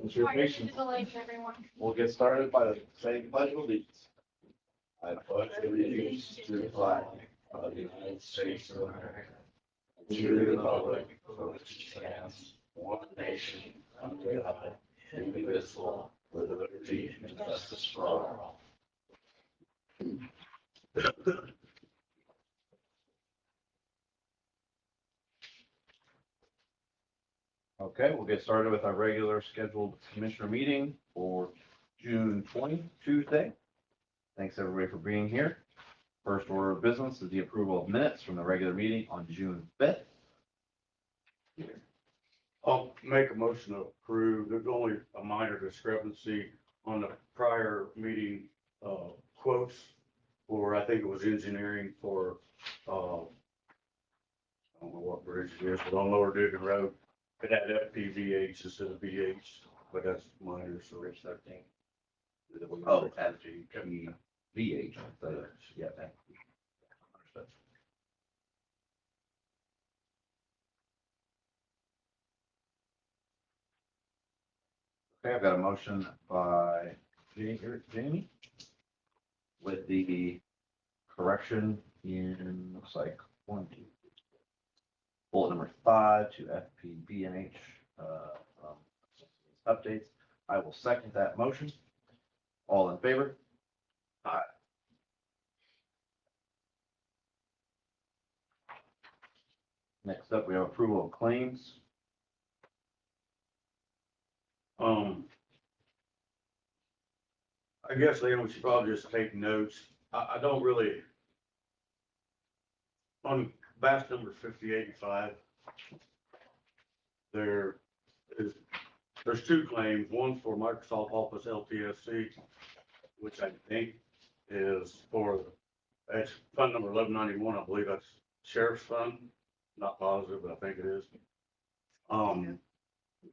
Thanks for your patience. We'll get started by saying pledge of allegiance. I pledge allegiance to the flag of the United States of America, and to the republic for which it stands, one nation, under God, indivisible, with liberty and justice for all. Okay, we'll get started with our regular scheduled commissioner meeting for June 20, Tuesday. Thanks everybody for being here. First order of business is the approval of minutes from the regular meeting on June 5th. I'll make a motion to approve. There's only a minor discrepancy on the prior meeting, quotes for, I think it was engineering for, I don't know what bridge it is, but on Lower Diggin Road. It had FPVH instead of VH, but that's minor, so Rich 13. Oh, FPVH. Yeah. Understood. Okay, I've got a motion by Jamie with the correction in, looks like bullet number 5 to FPBNH updates. I will second that motion. All in favor? Aye. Next up, we have approval of claims. I guess, Liam, we should probably just take notes. I don't really, on batch number 5085, there's two claims, one for Microsoft Office LTSC, which I think is for, it's fund number 1191, I believe that's sheriff's fund, not positive, but I think it is.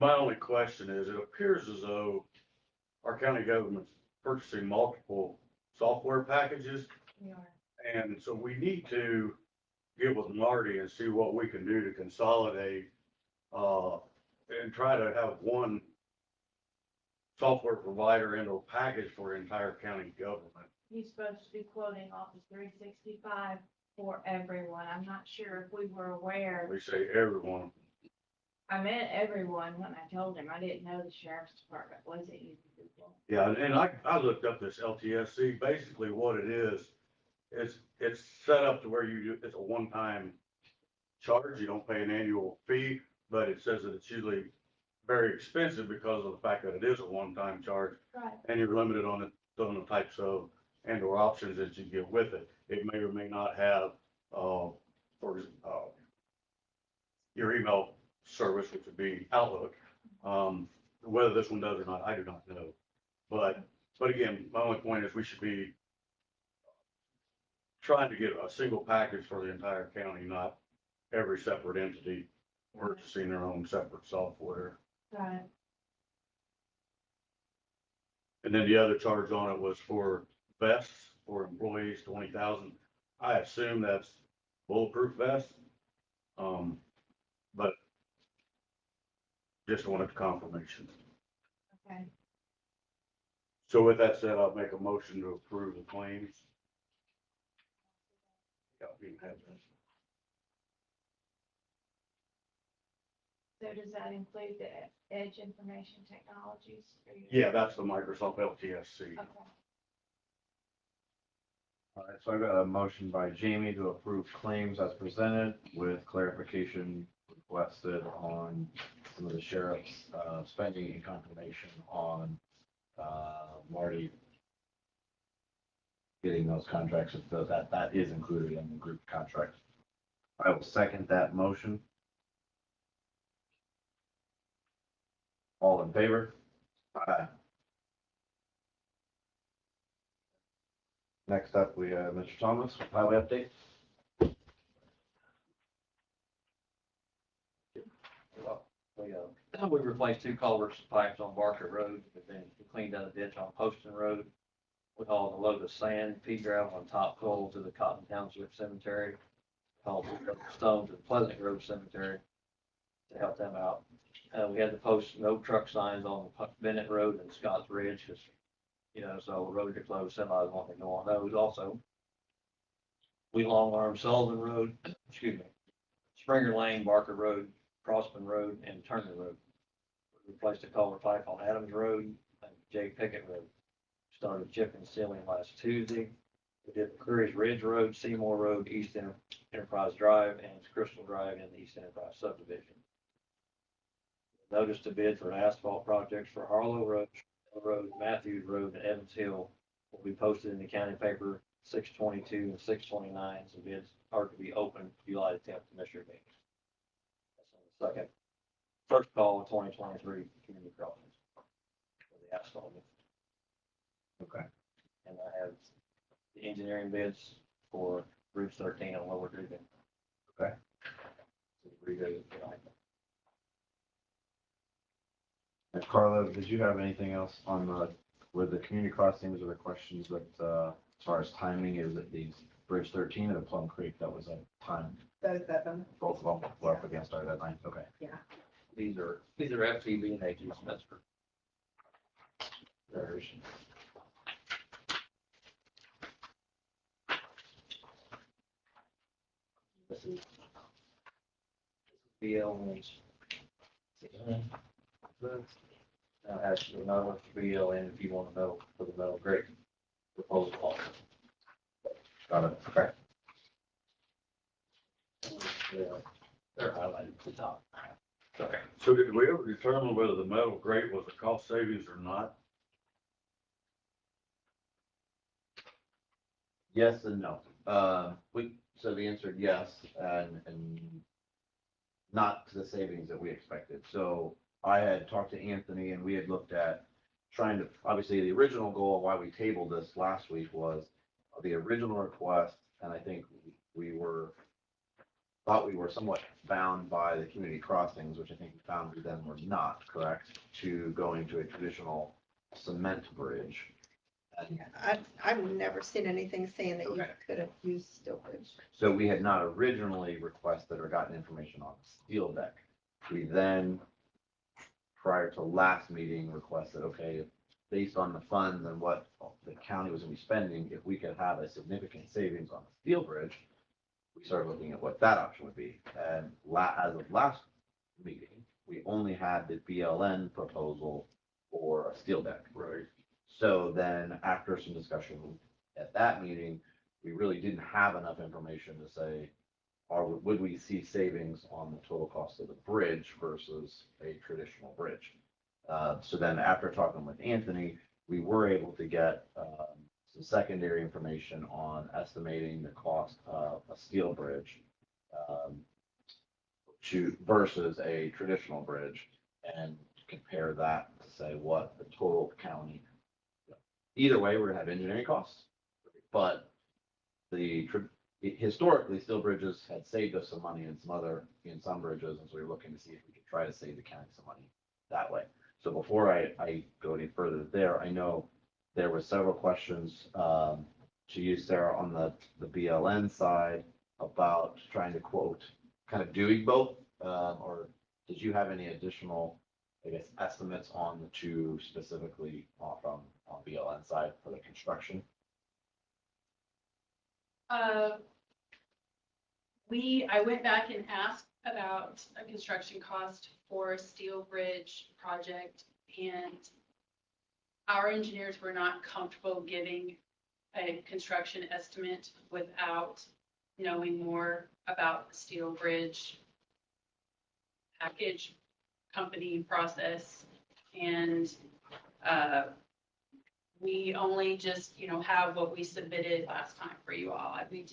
My only question is, it appears as though our county government's purchasing multiple software packages. We are. And so we need to get with Marty and see what we can do to consolidate, and try to have one software provider and or package for entire county government. He's supposed to be quoting Office 365 for everyone. I'm not sure if we were aware. We say everyone. I meant everyone when I told him. I didn't know the sheriff's department wasn't using Google. Yeah, and I looked up this LTSC. Basically what it is, it's set up to where it's a one-time charge. You don't pay an annual fee, but it says that it's usually very expensive because of the fact that it is a one-time charge. Right. And you're limited on the types of and or options that you get with it. It may or may not have, your email service, which would be Outlook. Whether this one does or not, I do not know. But again, my only point is we should be trying to get a single package for the entire county, not every separate entity purchasing their own separate software. Right. And then the other charge on it was for vests for employees, 20,000. I assume that's bulletproof vests. But just wanted confirmation. Okay. So with that said, I'll make a motion to approve the claims. Yeah, we can have that. So does that include the Edge Information Technologies? Yeah, that's the Microsoft LTSC. Okay. All right, so I've got a motion by Jamie to approve claims as presented with clarification requested on some of the sheriff's spending and confirmation on Marty getting those contracts with those, that is included in the group contract. I will second that motion. All in favor? Aye. Next up, we have Mr. Thomas, highway update. We replaced 2 culverts and pipes on Barker Road, and then we cleaned out a ditch on Poston Road. We hauled a load of sand, pea gravel, and top coal to the Cotton Township Cemetery. Hauled a load of stone to the Pleasant Grove Cemetery to help them out. We had to post no truck signs on Bennett Road and Scotts Ridge, because, so roads are closed, semis want to go on those also. We long arm Sullivan Road, excuse me, Springer Lane, Barker Road, Crossman Road, and Turner Road. We replaced a culvert pipe on Adams Road and J. Pickett Road. Started chip and sealing last Tuesday. We did Curry's Ridge Road, Seymour Road, East Enterprise Drive, and Crystal Drive in the East Enterprise subdivision. Notice to bid for asphalt projects for Harlow Road, Matthews Road, and Evans Hill will be posted in the county paper 6/22 and 6/29. So bids are to be open July 10th, Commissioner meeting. That's on the first call of 2023 community crossings for the asphalt. Okay. And I have the engineering bids for Bridge 13 on Lower Dugan. Okay. So read it tonight. And Carla, did you have anything else on with the community crossings or the questions that, as far as timing, is it the Bridge 13 or the Plum Creek that was a time? That is that one. Both of them were up against our deadline. Okay. These are FTV and AG Spencer. There's. This is BL ones. Now actually another one for BLN if you want to know for the metal grade proposal. Also. Got it. Okay. Yeah, they're highlighted at the top. Okay. So did we ever determine whether the metal grate was a cost savings or not? Yes and no. So the answer yes, and not to the savings that we expected. So I had talked to Anthony and we had looked at trying to, obviously the original goal, why we tabled this last week was the original request. And I think thought we were somewhat bound by the community crossings, which I think we found we then were not, correct, to going to a traditional cement bridge. And I've never seen anything saying that you Okay. could have used steel bridge. so we had not originally requested or gotten information on the steel deck. We then, prior to last meeting, requested, okay, based on the funds and what the county was gonna be spending, if we could have a significant savings on the steel bridge, we started looking at what that option would be. And as of last meeting, we only had the BLN proposal for a steel deck. Right. So then after some discussion at that meeting, we really didn't have enough information to say, would we see savings on the total cost of the bridge versus a traditional bridge? So then after talking with Anthony, we were able to get some secondary information on estimating the cost of a steel bridge versus a traditional bridge and compare that to say what the total county. Either way, we're gonna have engineering costs, but historically, steel bridges had saved us some money in some bridges, and so we were looking to see if we could try to save the county some money that way. So before I go any further there, I know there were several questions to you, Sarah, on the BLN side about trying to quote, kind of doing both, or did you have any additional, I guess, estimates on the two specifically on BLN side for the construction? I went back and asked about a construction cost for a steel bridge project, and our engineers were not comfortable giving a construction estimate without knowing more about the steel bridge package company process. And we only just, have what we submitted last time for you all. They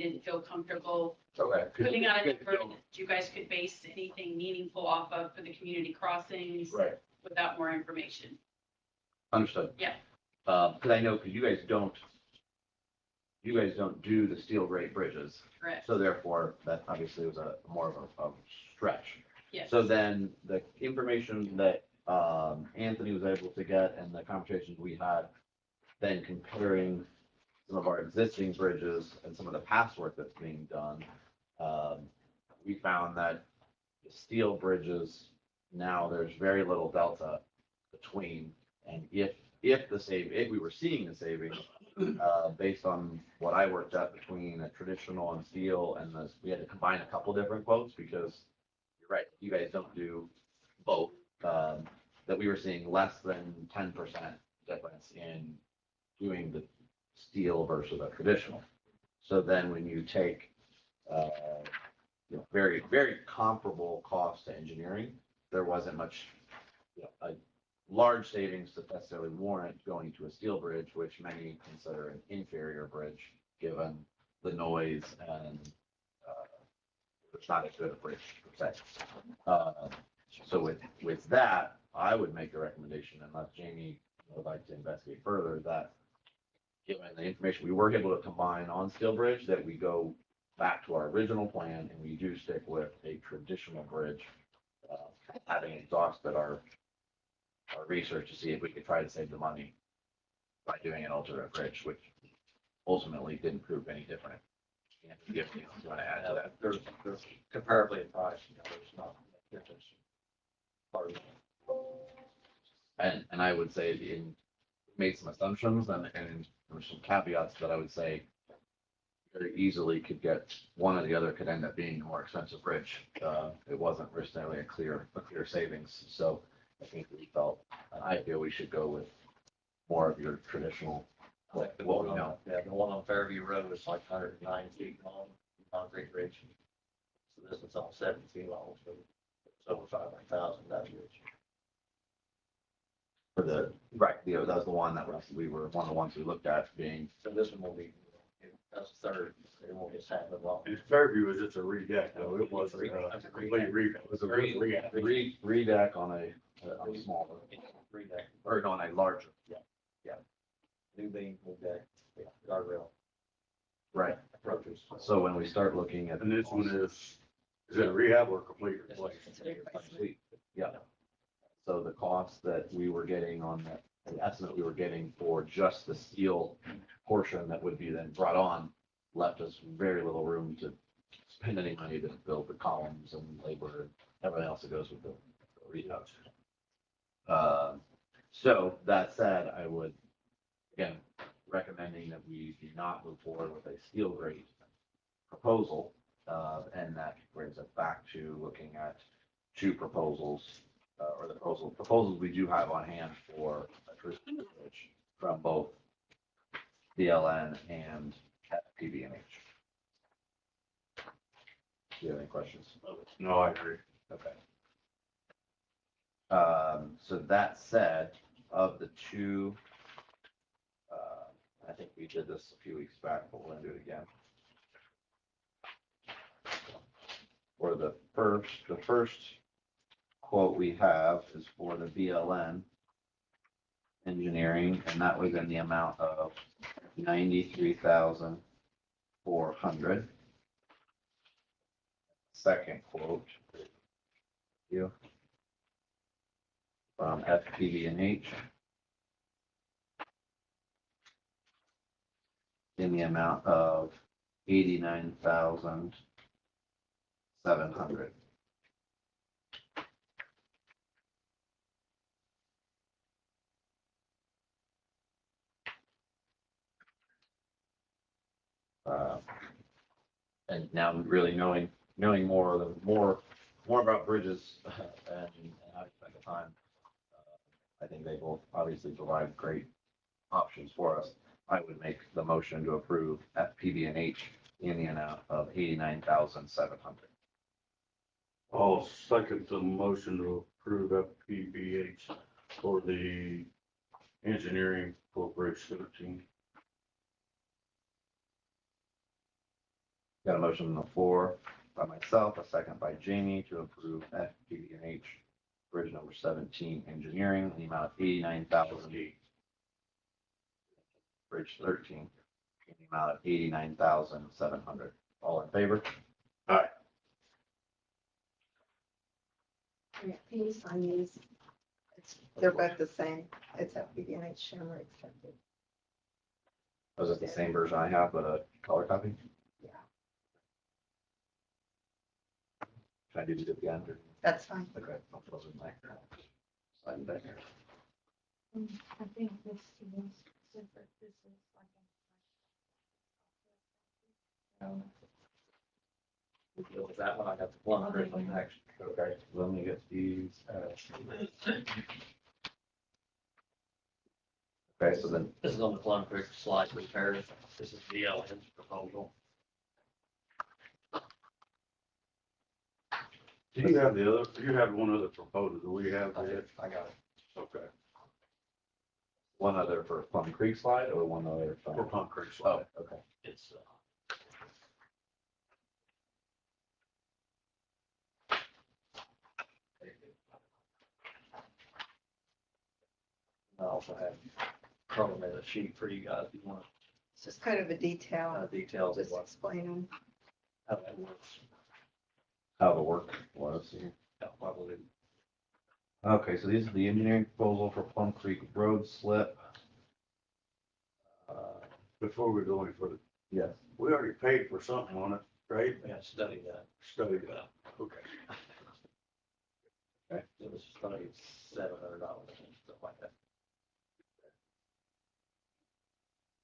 didn't feel comfortable Okay. putting out a number that you guys could base anything meaningful off of for the community crossings Right, without more information. understood. Yeah. Because I know, because you guys don't do the steel grade bridges, Correct. so therefore that obviously was more of a stretch. Yes. So then the information that Anthony was able to get and the conversations we had, then comparing some of our existing bridges and some of the past work that's being done, we found that the steel bridges now there's very little delta between, and if if we were seeing the savings, based on what I worked out between a traditional and steel and this, we had to combine a couple different quotes because you're right, you guys don't do both, that we were seeing less than 10% difference in doing the steel versus a traditional. So then when you take, very, very comparable cost to engineering, there wasn't much, a large savings to necessarily warrant going to a steel bridge, which many consider an inferior bridge, given the noise and, it's not as good a bridge per se. So with that, I would make a recommendation, unless Jamie would like to investigate further, that given the information we were able to combine on Steel Bridge, that we go back to our original plan and we do stick with a traditional bridge, having exhausted our research to see if we could try to save the money by doing an alternate bridge, which ultimately didn't prove any different. If you want to add to that. There's comparably in price, there's not a difference. Part of it. And I would say made some assumptions and there's some caveats that I would say very easily could get one or the other could end up being a more expensive bridge. It wasn't necessarily a clear savings. So I think we felt, and I feel we should go with more of your traditional, Like the what one we on, know. yeah, the one on Fairview Road is like 109 feet long, concrete bridge. So this is on 70 feet long, so it's over 500,000 that bridge. For the, right, that was the one that we were one of the ones we looked at being. So this one will be, that's the third, it won't get half long. And Fairview was just a redeck, though. It wasn't a complete redeck. It was a redeck. Redeck on a smaller, Redeck, or on a larger. new beam, new deck, guardrail Right. approaches. So when we start looking at. And this one is it rehab or complete This is replace? considered replacement. Sweet. Yeah. So the cost that we were getting on that, the estimate we were getting for just the steel portion that would be then brought on, left us very little room to spend any money to build the columns and labor and everything else that goes with the rehab. So that said, I would, again, recommending that we do not move forward with a steel grate proposal. And that brings us back to looking at two proposals, or the proposals we do have on hand for a traditional bridge from both BLN and PB&H. Do you have any questions? No, I agree. Okay. So that said, of the two, I think we did this a few weeks back, but we're gonna do it again. For the first quote we have is for the BLN engineering, and that was in the amount of 93,400. Second quote, you, from FPV&H in the amount of 89,700. And now really knowing more about bridges and how to spend the time, I think they both obviously provide great options for us. I would make the motion to approve FPB&H in the amount of 89,700. I'll second the motion to approve FPBH for the engineering for Bridge 13. Got a motion on the floor by myself, a second by Jamie to approve FPB&H bridge number 17 engineering in the amount of 89,000. Bridge 13 in the amount of 89,700. All in favor? Yeah, can you sign these? They're both the same. It's FPDNH Shamrock accepted. Was it the same version I have, but a color copy? Yeah. Can I do it again? That's fine. Okay, I'll close it back. Sign back here. I think this is separate, this is like. We deal with that one. I got the Plum Creek one next. Okay, let me get these. Okay, so then, This is on the Plum Creek slide repair. This is DLN's proposal. Do you have the other, you have one other proposal, do we have I that? did, I got it. Okay, one other for Plum Creek slide or one other? for Plum Creek Oh, slide. okay. It's, I also have Carl made a sheet for you guys. If you want It's just kind of a detail, details of just what, explaining. how that works. How the work was here. Yeah, probably. Okay, so these are the engineering proposal for Plum Creek Road slip. Before we go any further, Yes. we already paid for something on it, right? We had to study that. Studied it out, okay. It was studied $700, stuff like that.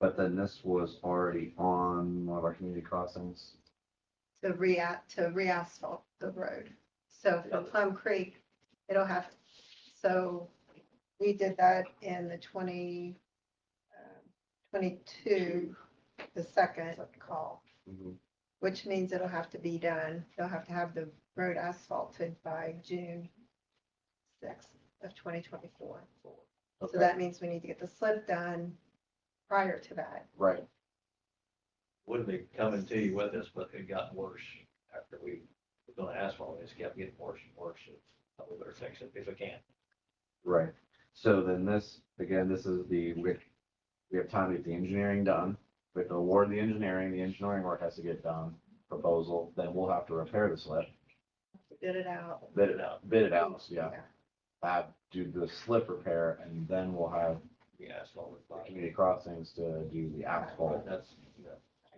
But then this was already on one of our community crossings. To re-asphalt the road. So for Plum Creek, it'll have, so we did that in the 22, the second call, which means it'll have to be done. They'll have to have the road asphalted by June 6th of 2024. So Okay. that means we need to get the slip done prior to that. Right. Would be coming to you with this, but it got worse after we were gonna asphalt. It just kept getting worse and worse. So we better fix it if we can. Right. So then this, again, this is we have time to get the engineering done. We have to award the engineering work has to get done, proposal, then we'll have to repair the slip, Bid it out. bid it out, yeah. Do the slip repair, and then we'll have The asphalt was fine. community crossings to do the asphalt. That's,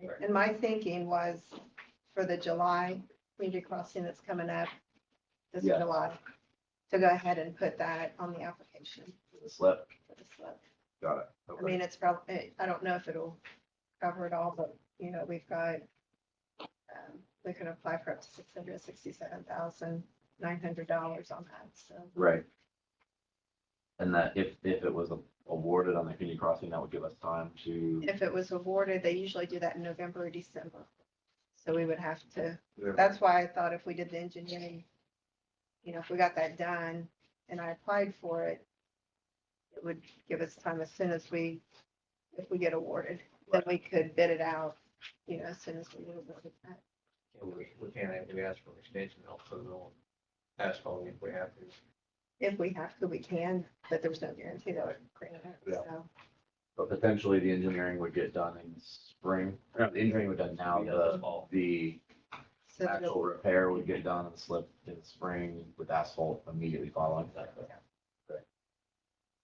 yeah. And my thinking was for the July community crossing that's coming up this Yeah. July, to go ahead and put that on the application The slip, for the slip. got it. I Okay. mean, it's probably, I don't know if it'll cover it all, but, you know, we've got, we can apply for up to $667,900 on that, so. Right. And that if it was awarded on the community crossing, that would give us time to, If it was awarded, they usually do that in November or December. So we would have to, that's why I thought if we did the engineering, you know, if we got that done and I applied for it, it would give us time as soon as if we get awarded, then we could bid it out, you know, as soon as we get awarded that. We can't have, we ask for an extension, help put it on asphalt if we have to. If we have to, we can, but there's no guarantee that would grant it, Yeah. so. but potentially the engineering would get done in spring. The engineering would done now, We got this fall. the So actual repair would get done in the slip in spring with asphalt immediately following.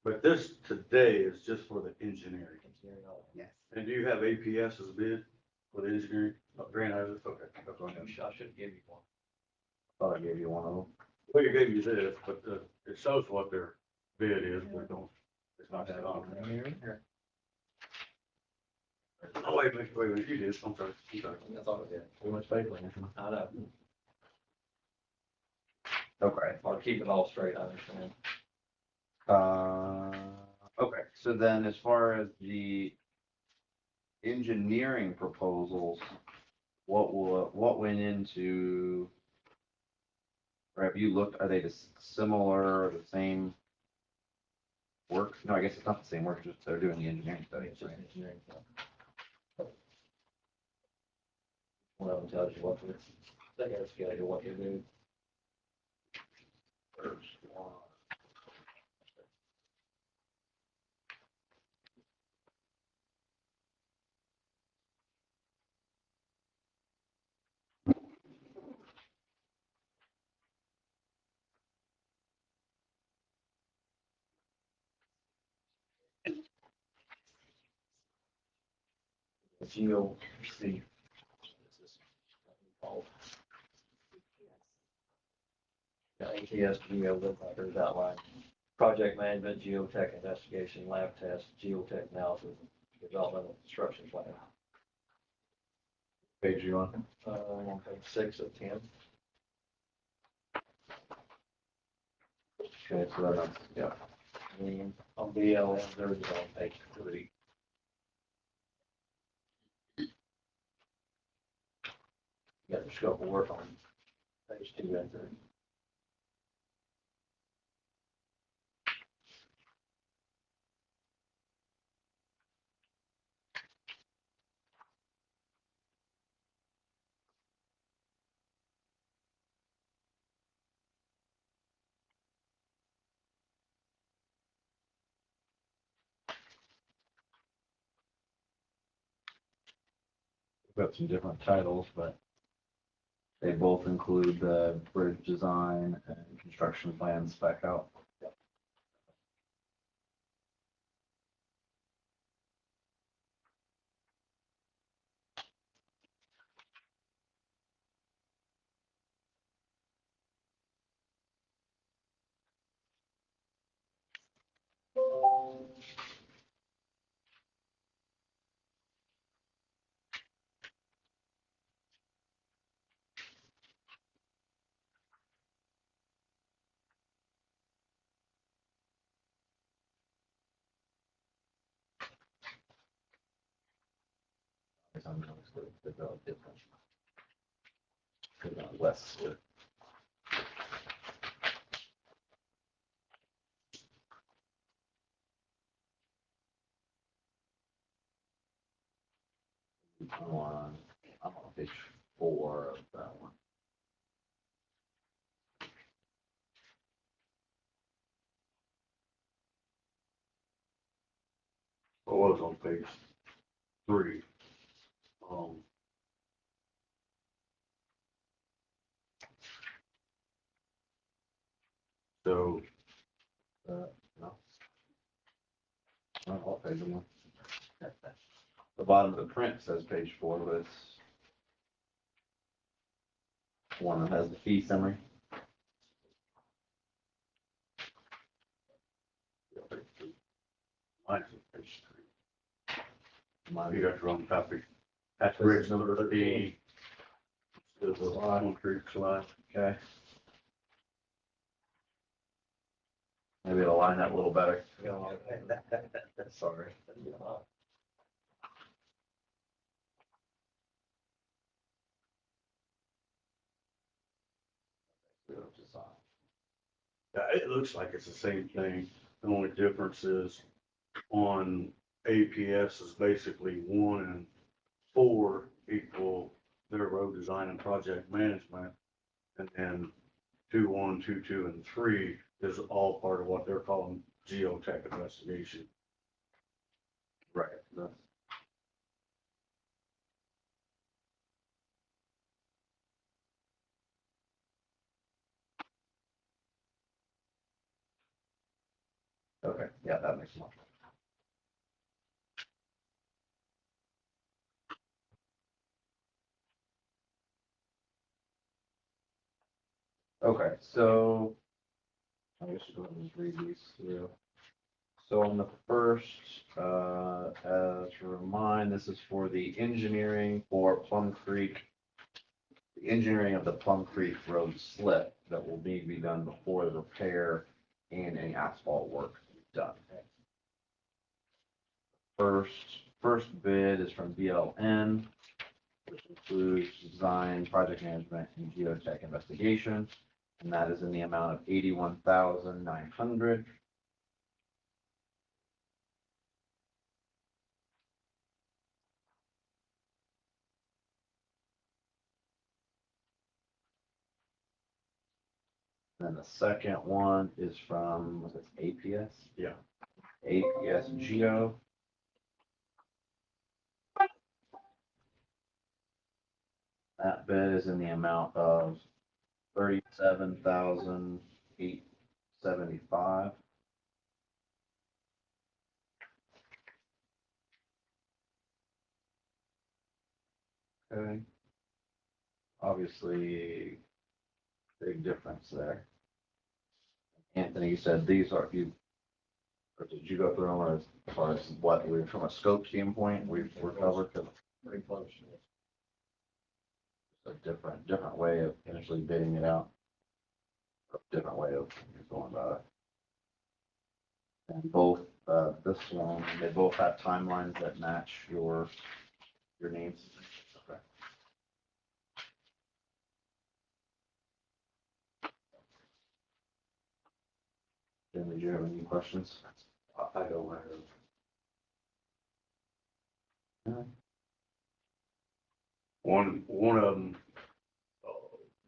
But this today is just for the engineering. yes. And do you have APS's bid for the engineering? Grant has it? Okay. That's what I have. I should give you one. Thought I gave you one of them. Well, you gave me this, but it shows what their bid is, but don't, it's not that on. Oh, wait, you did, I'm sorry. I thought it did. Too much paper. I know. Okay. I'll keep it all straight, I understand. Okay, so then as far as the engineering proposals, what went into, or have you looked, are they the similar, the same work? No, I guess it's not the same work, just they're doing the engineering study, It's just right? engineering. One of them tells you what to, they got to schedule what you do. First one. If you'll see. This is called. Yeah, ATS, geo, there's outline. Project management, geotech investigation, lab test, geotech analysis, development of construction plan. Page you on? On page 6 of 10. Okay, so that's, yeah. And on BLM, there's on page 3. Got the scope of work on page 2 and 3. We've got some different titles, but they both include the bridge design and construction plan spec out. Less. I'm on page 4 of that one. I was on page 3. So, No. Not all page one. The bottom of the print says page 4, but it's one that has the fee summary. mine's on page 3. Mine- You got your own copy. That's bridge number 3. The concrete slide. Okay. Maybe it'll line up a little better. Sorry. Yeah, it looks like it's the same thing. The only difference is on APS is basically 1 and 4 equal their road design and project management. And then 2, 1, 2, 2, and 3 is all part of what they're calling geotech investigation. Right. That's- Okay, yeah, that makes more sense. Okay, so I guess we'll go ahead and just read these through. So on the first, to remind, this is for the engineering for Plum Creek, the engineering of the Plum Creek Road slip that will need to be done before the repair and any asphalt work is done. First bid is from BLN, which includes design, project management, and geotech investigation. And that is in the amount of 81,900. Then the second one is from, was it APS? Yeah. APS Geo. That bid is in the amount of 37,875. Okay. Obviously, big difference there. Anthony, you said these are, or did you go through them as far as what, we're from a scope standpoint, we're covered to Pretty close. a different way of initially bidding it out. A different way of going about it. And both, this one, they both have timelines that match your needs. Okay. Jim, did you have any questions? I don't have. One of them,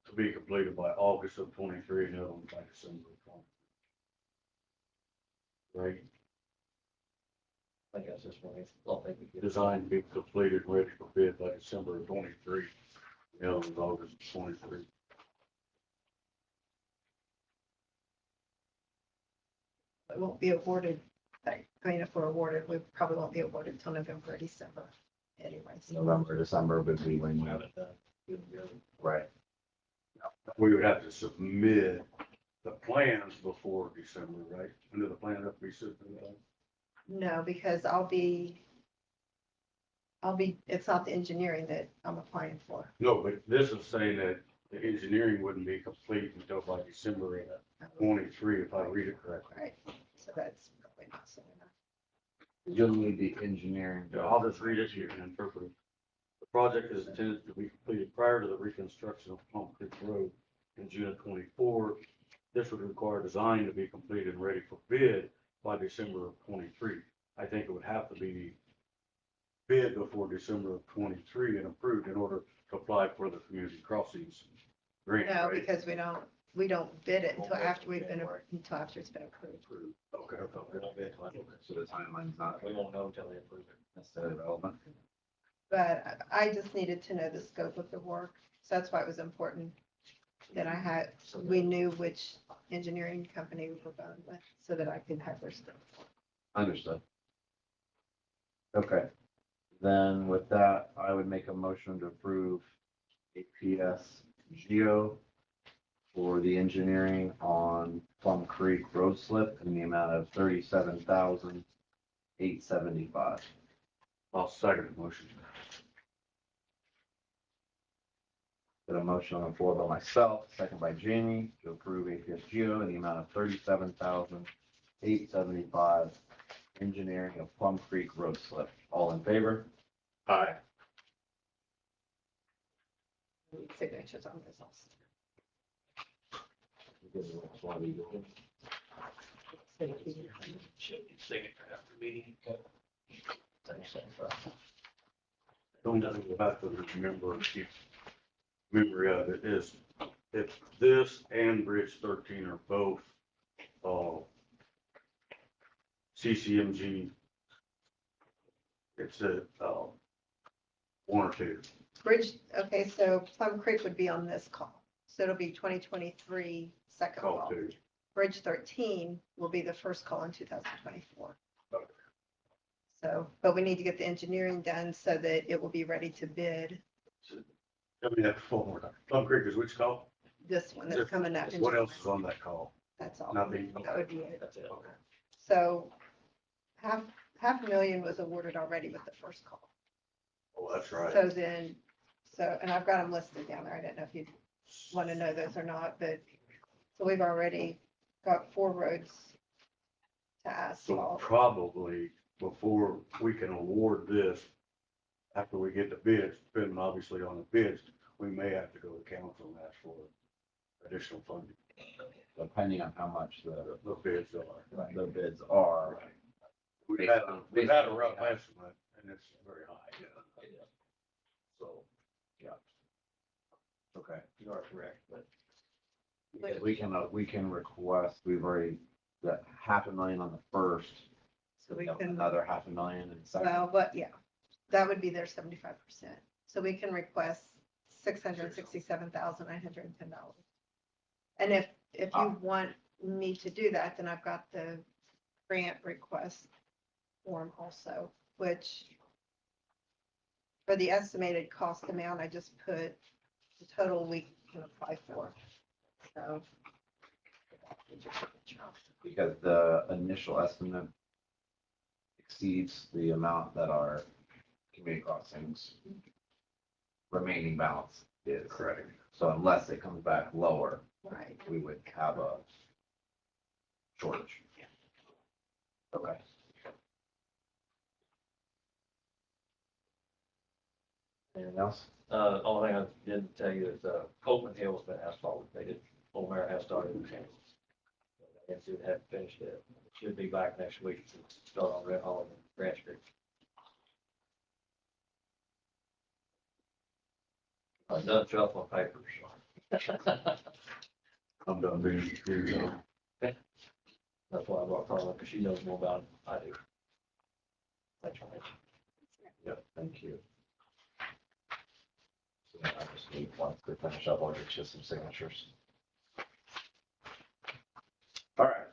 to be completed by August of 23, and the other one by December of 23. Right, I guess this one, I'll think we get. design to be completed, ready for bid by December of 23. The other one's August of 23. It won't be awarded, I mean, if we're awarded, we probably won't be awarded till November or December anyway. So November, December would be when you have it done. Right. We would have to submit the plans before December, right? When do the plans have to be submitted? no, because it's not the engineering that I'm applying for. No, but this is saying that the engineering wouldn't be complete until by December of 23, if I read it correctly. Right, so that's probably not soon enough. You'll need the engineering. Yeah, I'll just read it here and interpret it. The project is intended to be completed prior to the reconstruction of Plum Creek Road in June of 24. This would require design to be completed and ready for bid by December of 23. I think it would have to be bid before December of 23 and approved in order to apply for the community crossings grant, No, right? because we don't bid it until after until after it's been approved. Okay. So the timeline's not We won't know until they approve it. necessarily relevant. But I just needed to know the scope of the work, so that's why it was important that we knew which engineering company we were going with, so that I could have their stuff. Understood. Okay, then with that, I would make a motion to approve APS Geo for the engineering on Plum Creek Road Slip in the amount of $37,875. I'll second the motion. Got a motion on the floor by myself, second by Jamie, to approve APS Geo in the amount of $37,875, engineering of Plum Creek Road Slip. All in favor? Aye. Need signatures on this also. Signature after meeting. Don't go back to remember, keep memory of it is, if this and Bridge 13 are both, CCMG, it's a, one or two. Bridge, okay, so Plum Creek would be on this call, so it'll be 2023 second Call call. two. Bridge 13 will be the first call in 2024. Okay. So, but we need to get the engineering done so that it will be ready to bid Let me have four more time. Plum Creek is which call? this one that's coming up. in What July. else is on that call? That's all. Nothing. That would be it. That's it. Okay. So $500,000 was awarded already with the first call. Oh, that's right. So then, and I've got them listed down there. I don't know if you want to know those or not, but so we've already got 4 roads to So asphalt. probably before we can award this, after we get the bids, depending obviously on the bids, we may have to go to council and ask for additional funding. Depending on how much the bids are. bids are. We've had a rough estimate and it's very high. So, yeah. Okay. You are correct, but. We can request, we've already got $500,000 on the first, So we can, another $500,000 in the second. well, but yeah, that would be their 75%. So we can request $667,910. And if you want me to do that, then I've got the grant request form also, which for the estimated cost amount, I just put the total we can apply for. So Because the initial estimate exceeds the amount that our community crossings remaining balance is. Correct. So unless it comes back lower, Right. we would have a shortage. Okay. Anything else? Only thing I didn't tell you is, Copeland Hill's been asphalted. They did, Old Mare has started. I guess it hadn't finished it. It should be back next week to start on Red Hall and Branch Street. I'm done shuffling papers. I'm done being confused. That's why I brought Carla, because she knows more about it than I do. Thanks for mentioning. Yep, thank you. So then I just need, once we finish up, I'll get you some signatures. All right.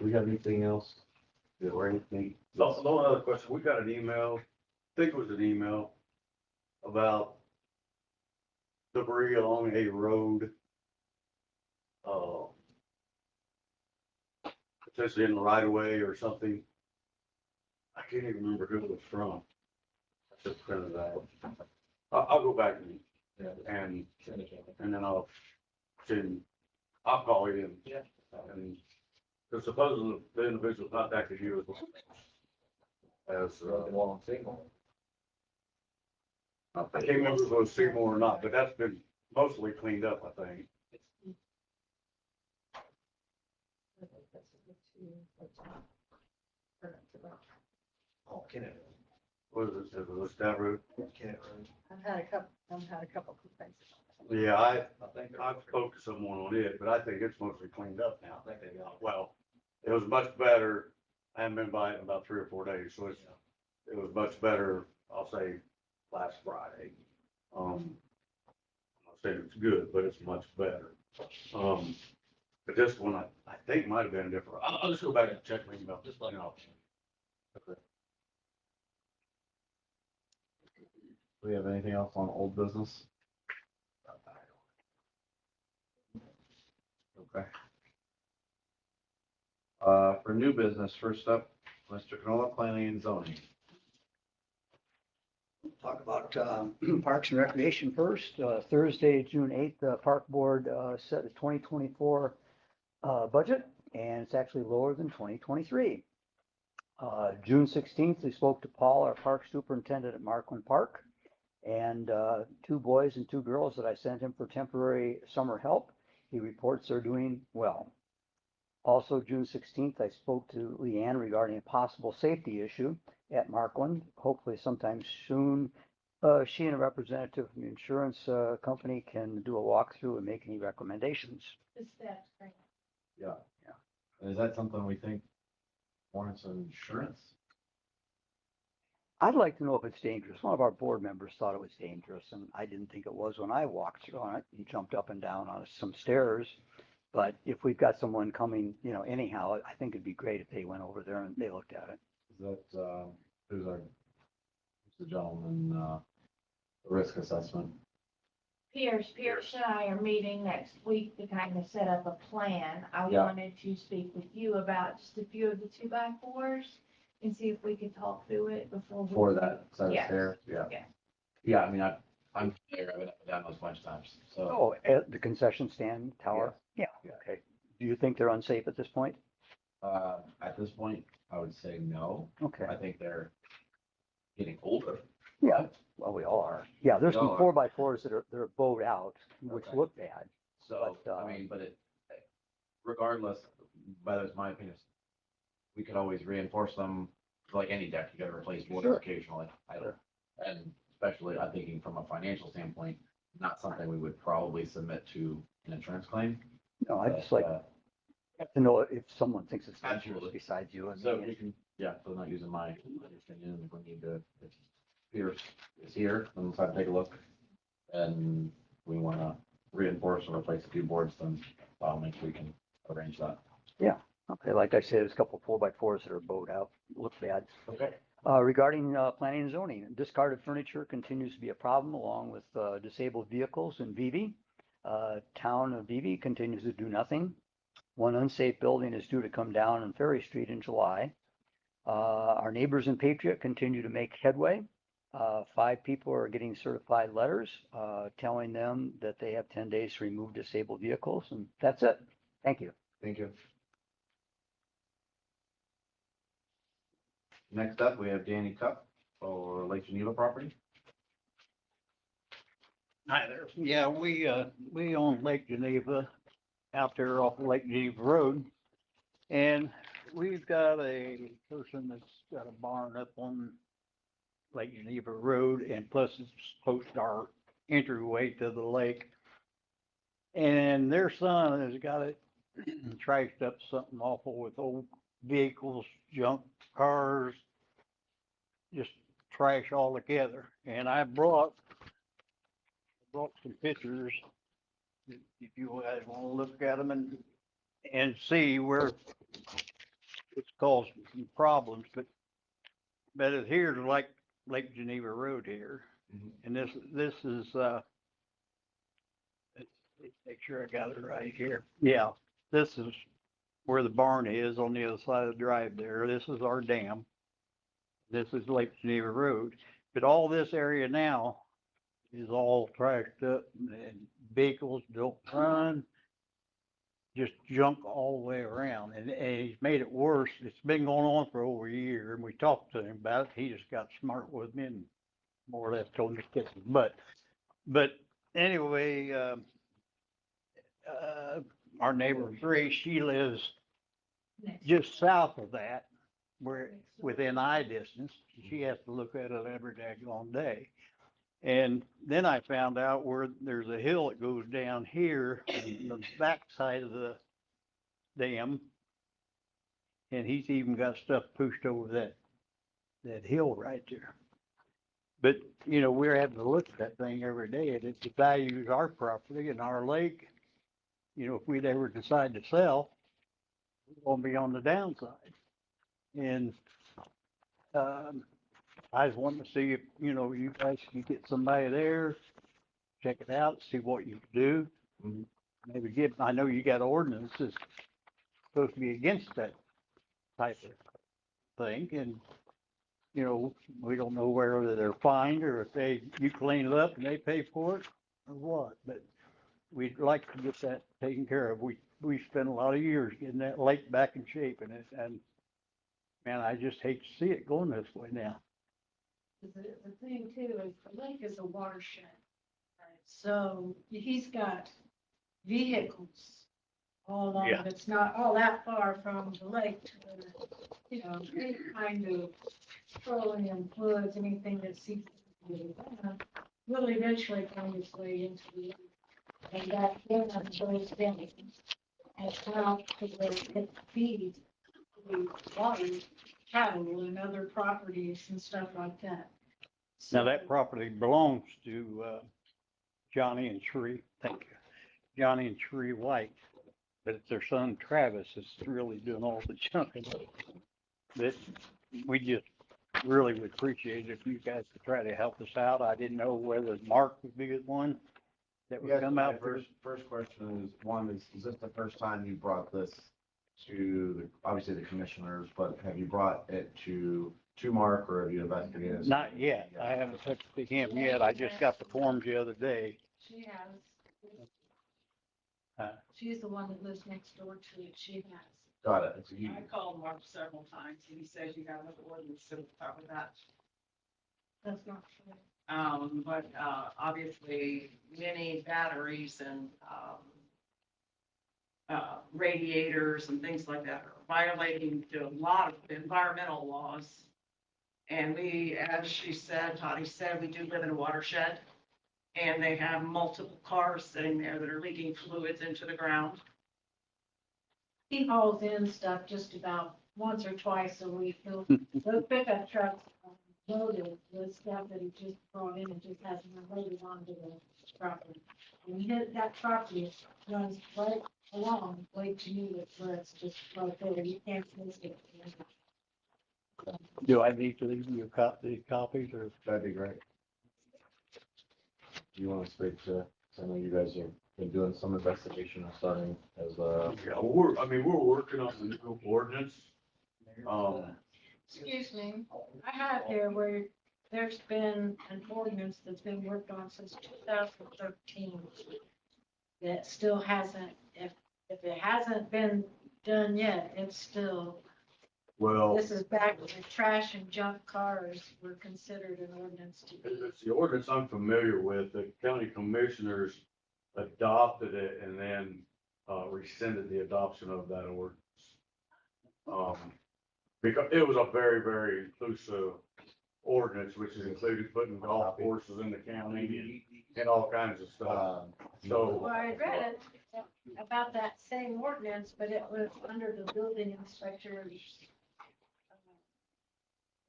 We got anything else? Or anything? The only other question, we got an email, I think it was an email about debris along a road. Potentially in the right of way or something. I can't even remember who it was from. I just printed it out. I'll go back and then I'll call you. Yeah. And because supposedly the individual contacted you as, The one on Seymour. I can't remember if it was Seymour or not, but that's been mostly cleaned up, I think. Oh, Kenneth. Was it was that road? Kenneth Road. I've had a couple complaints. Yeah, I think I spoke to someone on it, but I think it's mostly cleaned up now. I think they got. Well, it was much better. I haven't been by it in about 3 or 4 days, so it was much better, I'll say, last Friday. I'll say it's good, but it's much better. But this one, I think might have been different. I'll just go back and check my email, Just like. you know. Do we have anything else on old business? Okay. For new business, first up, Mr. Canola, planning and zoning. Talk about Parks and Recreation first. Thursday, June 8th, the Park Board set the 2024 budget, and it's actually lower than 2023. June 16th, we spoke to Paul, our park superintendent at Markland Park, and 2 boys and 2 girls that I sent him for temporary summer help. He reports they're doing well. Also, June 16th, I spoke to Leanne regarding a possible safety issue at Markland. Hopefully sometime soon, she and a representative from the insurance company can do a walkthrough and make any recommendations. The steps, right? Yeah. Is that something we think warrants insurance? I'd like to know if it's dangerous. One of our board members thought it was dangerous, and I didn't think it was when I walked through on it. He jumped up and down on some stairs. But if we've got someone coming, anyhow, I think it'd be great if they went over there and they looked at it. Is that, who's the gentleman, the risk assessment? Pierce and I are meeting next week to kind of set up a plan. I Yeah. wanted to speak with you about just a few of the 2x4s and see if we could talk through it before. For that set of Yes. stairs? Yeah. Yes. Yeah, I mean, I'm familiar, I've been up and down those a bunch of times, so. Oh, at the concession stand tower? Yeah, Yeah. okay. Do you think they're unsafe at this point? At this point, I would say no. Okay, I think they're getting older. yeah, well, we all are. Yeah, there's We some all are. 4x4s that are bowed out, which Okay. look bad. So, But, I mean, regardless, whether it's my opinion, we could always reinforce them, like any deck, you gotta replace boards Sure. occasionally. Sure. And especially, I'm thinking from a financial standpoint, not something we would probably submit to an insurance claim. No, I just but, like to know if someone thinks it's dangerous Absolutely. besides you and So me. you can, yeah, so not using my opinion, if we need to, if Pierce is here, then let's have to take a look. And we wanna reinforce or replace a few boards, then by all means, we can arrange that. Okay, like I said, there's a couple 4x4s that are bowed out, look bad. Okay. Regarding planning and zoning, discarded furniture continues to be a problem along with disabled vehicles in Vivi. Town of Beebe continues to do nothing. One unsafe building is due to come down on Ferry Street in July. Our neighbors in Patriot continue to make headway. 5 people are getting certified letters, telling them that they have 10 days to remove disabled vehicles, and that's it. Thank you. Thank you. Next up, we have Danny Cup for Lake Geneva property. Hi there. Yeah, we own Lake Geneva out there off of Lake Geneva Road. And we've got a person that's got a barn up on Lake Geneva Road, and plus it's close to our entryway to the lake. And their son has got it trashed up something awful with old vehicles, junk cars, just trash all together. And I brought some pictures, if you guys want to look at them and see where it's caused some problems, but it here's like Lake Geneva Road here. Mhm. And this is, let's make sure I got it right here. Yeah, this is where the barn is on the other side of the drive there. This is our dam. This is Lake Geneva Road. But all this area now is all trashed up and vehicles don't run, just junk all the way around. And he's made it worse. It's been going on for over a year, and we talked to him about it. He just got smart with me and more or less told me to kiss his butt. But anyway, our neighbor Grace, she lives just south of that, where within eye distance. She has to look at it every daggone day. And then I found out where there's a hill that goes down here on the back side of the dam. And he's even got stuff pushed over that hill right there. But, you know, we're having to look at that thing every day, and it values our property and our lake. You know, if we'd ever decide to sell, we're gonna be on the downside. And, I just wanted to see if, you know, you guys can get somebody there, check it out, see what you can do. Mhm. Maybe I know you got ordinances supposed to be against that type of thing, and, you know, we don't know whether they're fined or if you clean it up and they pay for it or what, but we'd like to get that taken care of. We spent a lot of years getting that lake back in shape, and man, I just hate to see it going this way now. The thing too is the lake is a watershed. So he's got vehicles all along. Yeah. It's not all that far from the lake to the, you know, any kind of petroleum fluids, anything that seeps will eventually find its way into the lake. And that then goes down as well to where it feeds the water, cattle and other properties and stuff like that. Now, that property belongs to, Johnny and Sheree, thank you, Johnny and Sheree White, but it's their son Travis is really doing all the junking. That we just really would appreciate it if you guys could try to help us out. I didn't know whether Mark would be the one that would Yes, come my out there. first question is this the first time you brought this to, obviously the commissioners, but have you brought it to Mark, or have you investigated? Not yet. I haven't touched to him yet. I just got the forms the other day. She has. Huh? She's the one that lives next door to it. She has. Got it. So you- I called Mark several times, and he says you got another ordinance to cover that. That's not true. But, obviously, many batteries and, radiators and things like that are violating a lot of environmental laws. And we, as she said, Toddy said, we do live in a watershed, and they have multiple cars sitting there that are leaking fluids into the ground. He hauls in stuff just about once or twice a week. Those pickup trucks loaded with stuff that he just brought in and just hasn't loaded onto the property. And that property runs right along Lake Geneva, where it's just right there. You can't miss it. Do I need to leave you these copies or? That'd be great. Do you want to speak to, I know you guys are been doing some investigation and starting as Yeah, we're working on the new ordinance. Excuse me, I have here where there's been an ordinance that's been worked on since 2013 that still hasn't, if it hasn't been done yet, it's still, Well, this is back when trash and junk cars were considered an ordinance to be. it's the ordinance I'm familiar with. The county commissioners adopted it and then rescinded the adoption of that ordinance. Because it was a very, very inclusive ordinance, which is included putting golf courses in the county and all kinds of stuff. So, Well, I read it about that same ordinance, but it was under the building inspector's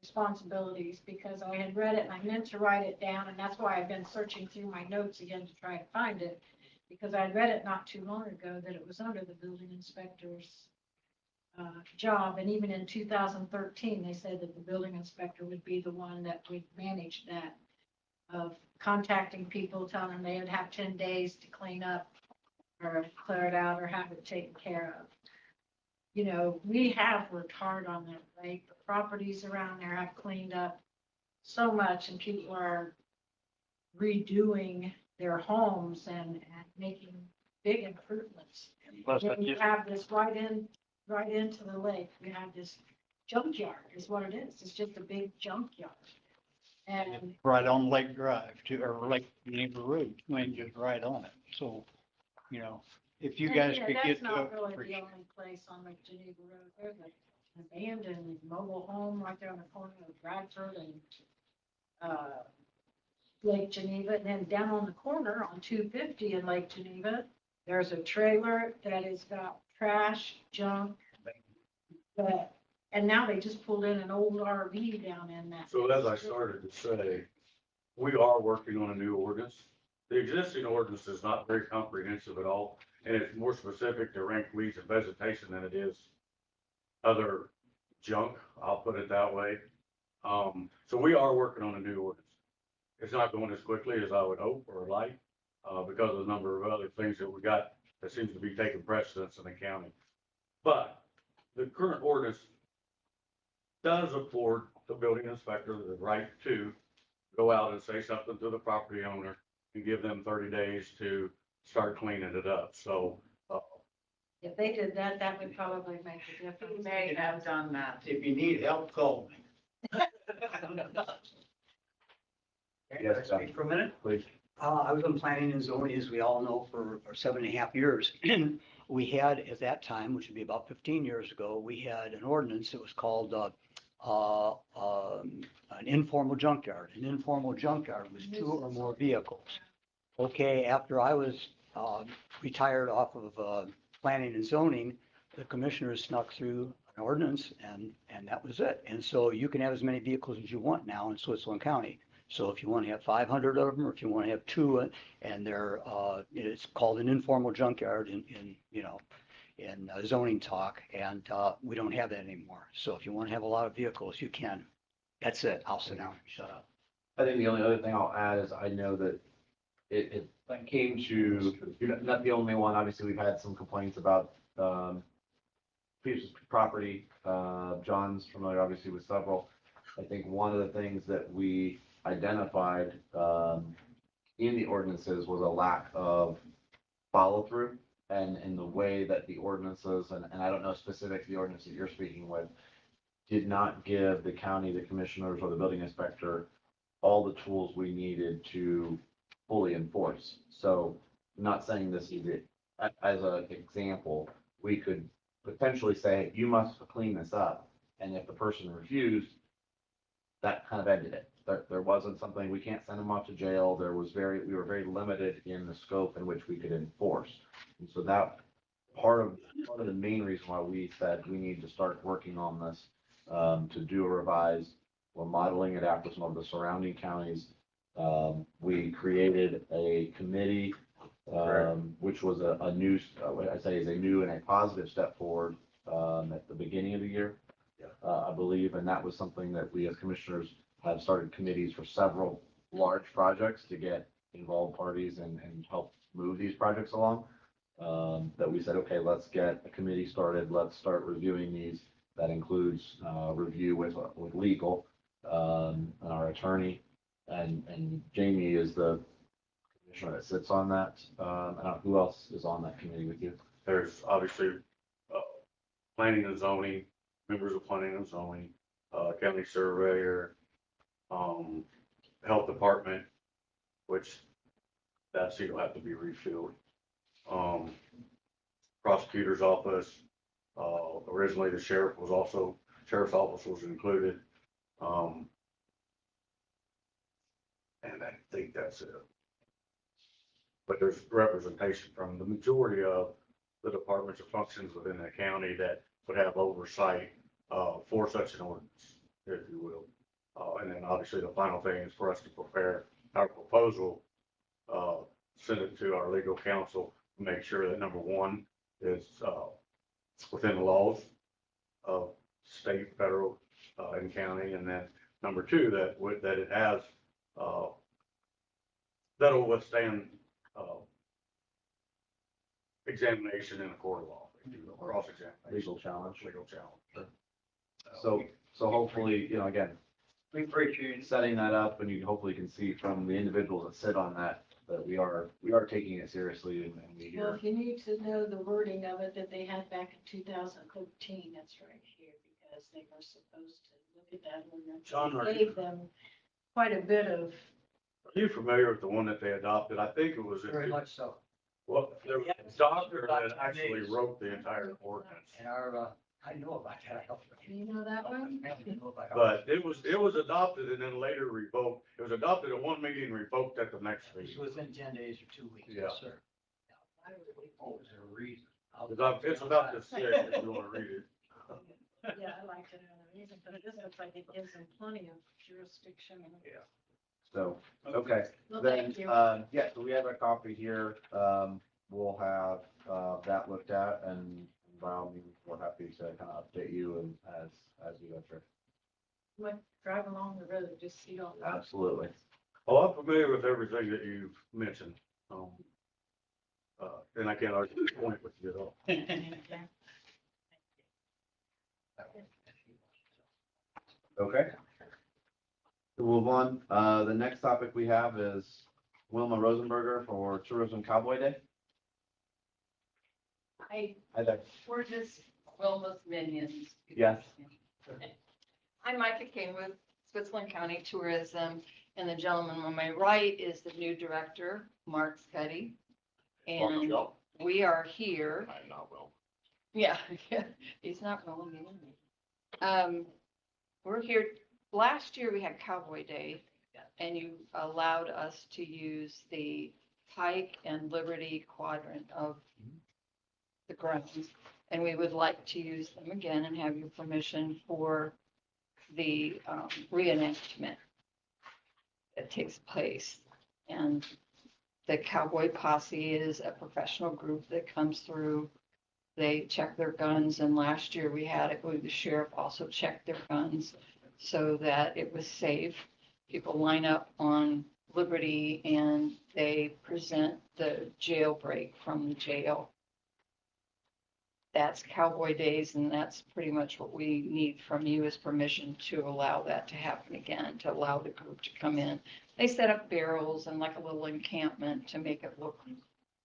responsibilities, because I had read it and I meant to write it down, and that's why I've been searching through my notes again to try to find it, because I read it not too long ago that it was under the building inspector's job, and even in 2013, they said that the building inspector would be the one that would manage that, of contacting people, telling them they would have 10 days to clean up or clear it out or have it taken care of. You know, we have worked hard on that, right? The properties around there have cleaned up so much, and people are redoing their homes and making big improvements. Plus, I And you just, have this right into the lake. You have this junkyard is what it is. It's just a big junkyard. And right on Lake Drive too, or Lake Geneva Road, I mean, just right on it. So, you know, if you guys could get that's not to, really the only place on Lake Geneva Road. There's an abandoned mobile home right there on the corner of Bradford and Lake Geneva. And then down on the corner on 250 in Lake Geneva, there's a trailer that has got trash, junk. And now they just pulled in an old RV down in that. so as I started to say, we are working on a new ordinance. The existing ordinance is not very comprehensive at all, and it's more specific to rank weeds and vegetation than it is other junk, I'll put it that way. So we are working on a new ordinance. It's not going as quickly as I would hope or like, because of the number of other things that we got that seems to be taking precedence in the county. But the current ordinance does afford the building inspector the right to go out and say something to the property owner and give them 30 days to start cleaning it up. So, If they did that, that would probably make a He difference. may have done that. if you need help, call me. Yes, Speak for a minute. please. I was on planning and zoning, as we all know, for 7.5 years. We had, at that time, which would be about 15 years ago, we had an ordinance that was called an informal junkyard. An informal junkyard was 2 or more vehicles. Okay, after I was retired off of planning and zoning, the commissioners snuck through an ordinance, and that was it. And so you can have as many vehicles as you want now in Switzerland County. So if you want to have 500 of them, or if you want to have 2, and they're, it's called an informal junkyard in zoning talk, and we don't have that anymore. So if you want to have a lot of vehicles, you can. That's it. I'll sit down and shut up. I think the only other thing I'll add is I know that it came to, you're not the only one. Obviously, we've had some complaints about people's property. John's familiar, obviously, with several. I think one of the things that we identified in the ordinances was a lack of follow through, and in the way that the ordinances, and I don't know specific the ordinance that you're speaking with, did not give the county, the commissioners, or the building inspector all the tools we needed to fully enforce. So I'm not saying this is it. As an example, we could potentially say, you must clean this up. And if the person refused, that kind of ended it. There wasn't something, we can't send them off to jail. We were very limited in the scope in which we could enforce. And so that part of the main reason why we said we need to start working on this, to do a revise. We're modeling it after some of the surrounding counties. We created a committee, which was a new, what I say is a new and a positive step forward, at the beginning of the year, I believe. And that was something that we as commissioners have started committees for several large projects to get involved parties and help move these projects along. That we said, okay, let's get a committee started, let's start reviewing these. That includes, review with legal, and our attorney. And Jamie is the commissioner that sits on that. I don't know, who else is on that committee with you? There's obviously, planning and zoning, members of planning and zoning, county surveyor, health department, which that seat will have to be refilled. Prosecutor's office, originally the sheriff's office was included. And I think that's it. But there's representation from the majority of the departments or functions within the county that would have oversight, for such an ordinance, if you will. And then obviously the final thing is for us to prepare our proposal, send it to our legal counsel, make sure that number one is, within the laws of state, federal, and county. And then number two, that it has, that'll withstand, examination in a court of law, or cross-examination. Legal challenge. Legal challenge. So hopefully, again, We appreciate it. setting that up, and you hopefully can see from the individuals that sit on that, that we are taking it seriously, and we Well, hear. if you need to know the wording of it that they had back in 2013, that's right here, because they were supposed to look at that ordinance. John, are It you- gave them quite a bit of, Are you familiar with the one that they adopted? I think it was. Very much so. Well, there was a doctor that actually wrote the entire ordinance. And our, I know about that. I helped. you know that one? But it was adopted and then later revoked. It was adopted at one meeting, revoked at the next It's meeting. within 10 days or 2 weeks, Yeah. yes, sir. Oh, is there a reason? It's about this thick if you want to read it. Yeah, I like to know the reason, but this looks like it gives them plenty of jurisdiction. So, okay, Well, then, thank you. yeah, so we have a copy here. We'll have, that looked at, and Brown, we're happy to kind of update you and as we go through. Like, drive along the road, just see all that. Absolutely. Oh, I'm familiar with everything that you've mentioned. And I can't argue the point with you at all. Okay. To move on, the next topic we have is Wilma Rosenberger for Tourism Cowboy Day. Hi, Hi there. we're just Wilma's minions. Yes. I'm Micah Kane with Switzerland County Tourism, and the gentleman on my right is the new director, Mark Scuddy. And we are here. I'm not Will. Yeah, he's not rolling in. We're here, last year we had Cowboy Day, and you allowed us to use the Pike and Liberty quadrant of the grounds. And we would like to use them again and have your permission for the reenactment that takes place. And the Cowboy Posse is a professional group that comes through. They check their guns, and last year we had it where the sheriff also checked their guns so that it was safe. People line up on Liberty and they present the jailbreak from the jail. That's Cowboy Days, and that's pretty much what we need from you is permission to allow that to happen again, to allow the group to come in. They set up barrels and like a little encampment to make it look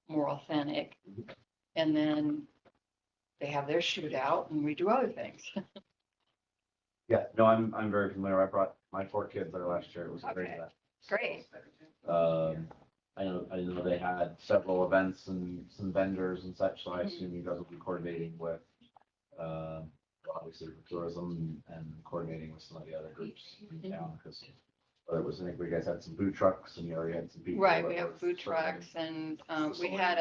more authentic. And then they have their shootout and we do other things. Yeah, no, I'm very familiar. I brought my 4 kids there last year. It was a great Okay. event. Great. I know they had several events and some vendors and such, so I assume you guys will be coordinating with, obviously for tourism and coordinating with some of the other groups in town, because it was, I think we guys had some food trucks and you already had some people. Right, that we have were food serving. trucks and we had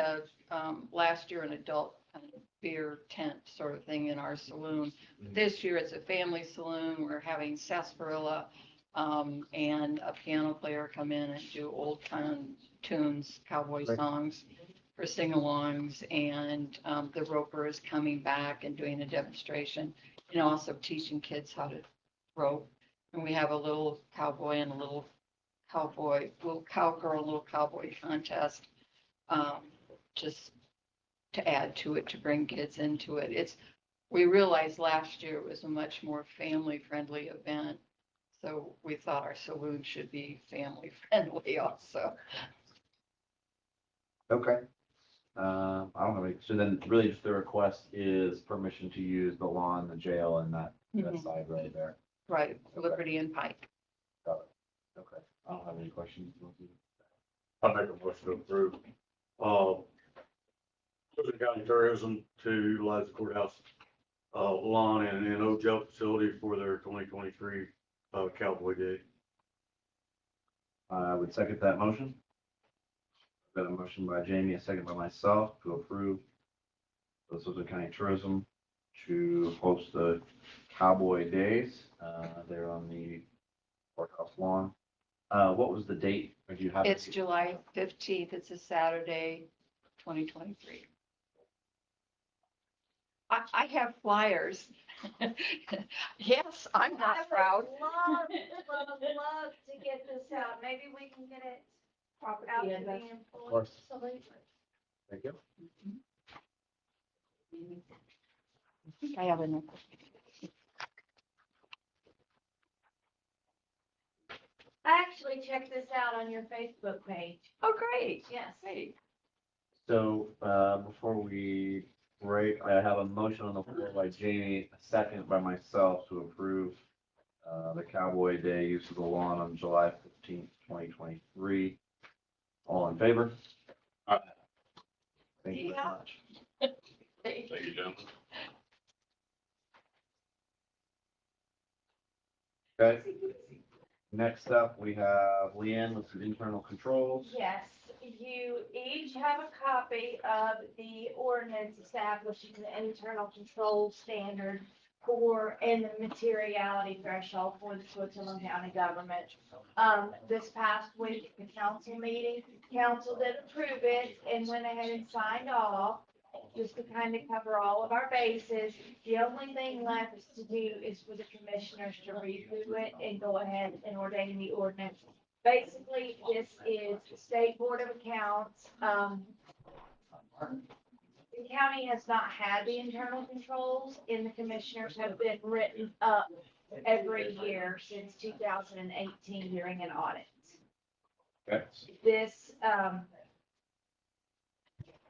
last year an adult kind of beer tent sort of thing in our saloon. This year it's a family saloon. We're having sarsaparilla and a piano player come in and do old time tunes, cowboy Right. songs for sing-alongs. And the roper is coming back and doing a demonstration and also teaching kids how to rope. And we have a little cowboy and a little cowboy, little cowgirl, little cowboy contest just to add to it, to bring kids into it. We realized last year it was a much more family-friendly event. So we thought our saloon should be family-friendly also. Okay. I don't have any, so then really just the request is permission to use the lawn, the jail and that Mhm. side right there. Right, Liberty and Pike. Got it. Okay. I don't have any questions. I make a motion to approve. Clifton County Tourism to utilize the courthouse, lawn and O facility for their 2023, Cowboy Day. I would second that motion. Got a motion by Jamie, a second by myself to approve the Southern County Tourism to host the Cowboy Days. There on the courthouse lawn. What was the date? Or do you have? It's July 15th. It's a Saturday, 2023. I have flyers. Yes, I'm not proud. Love to get this out. Maybe we can get it out to the employees. Of course. Absolutely. Thank you. I think I have enough. I actually checked this out on your Facebook page. Oh, great. Yes. Great. So, before we break, I have a motion on the floor by Jamie, a second by myself to approve the Cowboy Day use of the lawn on July 15th, 2023. All in favor? Aye. Thank you very Yeah. much. Thank you, gentlemen. Okay. Next up, we have Leanne with some internal controls. Yes, you each have a copy of the ordinance establishing the internal control standard and the materiality threshold for the Switzerland County government. This past week, the council meeting, council did approve it and went ahead and signed off, just to kind of cover all of our bases. The only thing left to do is for the commissioners to review it and go ahead and ordain the ordinance. Basically, this is the State Board of Accounts. The county has not had the internal controls, and the commissioners have been written up every year since 2018 during an audit. Okay. This,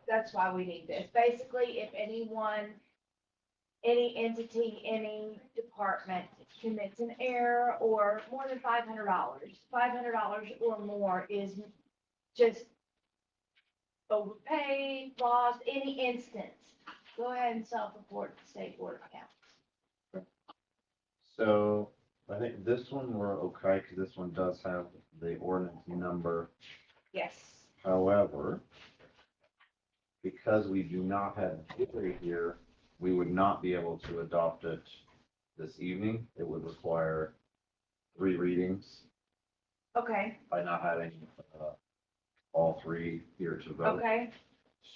that's why we need this. Basically, if anyone, any entity, any department commits an error or more than $500 or more is just overpaid, lost, any instance, go ahead and self-report to the State Board of Accounts. So I think this one we're okay, because this one does have the ordinance number. Yes. However, because we do not have Jerry here, we would not be able to adopt it this evening. It would require 3 readings Okay, by not having all 3 here to vote. okay,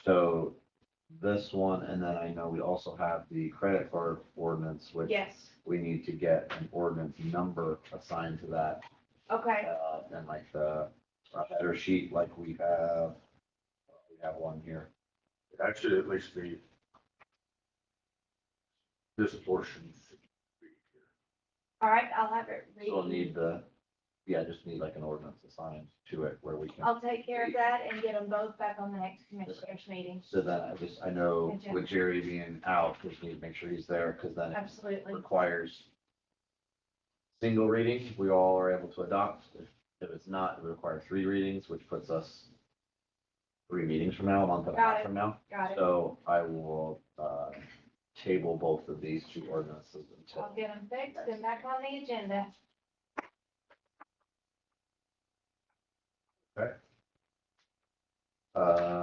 So this one, and then I know we also have the credit card ordinance, which yes, we need to get an ordinance number assigned to that. okay, And like the header sheet, like we have one here. Actually, at least this portion should be here. all right, I'll have it read. So we'll need just need like an ordinance assigned to it where we can. I'll take care of that and get them both back on the next commissioners meeting. So then I know with Jerry being out, we need to make sure he's there, because then it Absolutely. requires single reading, we all are able to adopt. If it's not, it requires 3 readings, which puts us 3 meetings from now, a month and a Got half it. from now. Got it. So I will table both of these 2 ordinances I'll until. get them fixed and back on the agenda.